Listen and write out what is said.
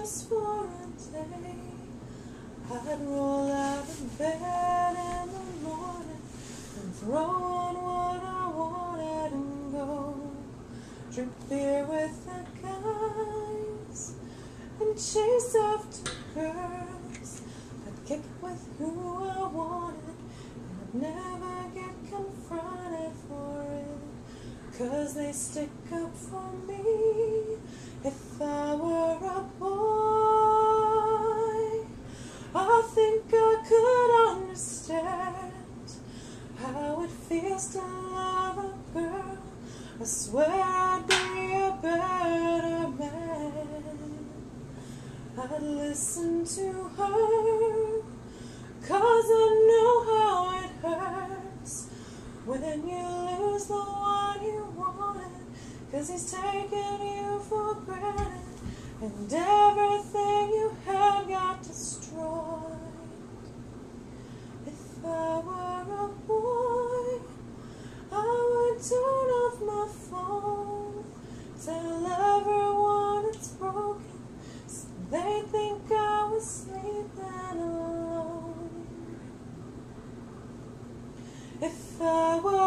just for a day. I'd roll out of bed in the morning and throw on what I wanted and go drink beer with the guys and chase after girls. I'd kick with who I wanted and I'd never get confronted for it, 'cause they stick up for me. If I were a boy, I think I could understand how it feels to love a girl. I swear I'd be a better man. I'd listen to her, 'cause I know how it hurts when you lose the one you wanted, 'cause he's taking you for granted and everything you had got destroyed. If I were a boy, I would turn off my phone, tell everyone it's broken, so they think I was sleeping alone. If I were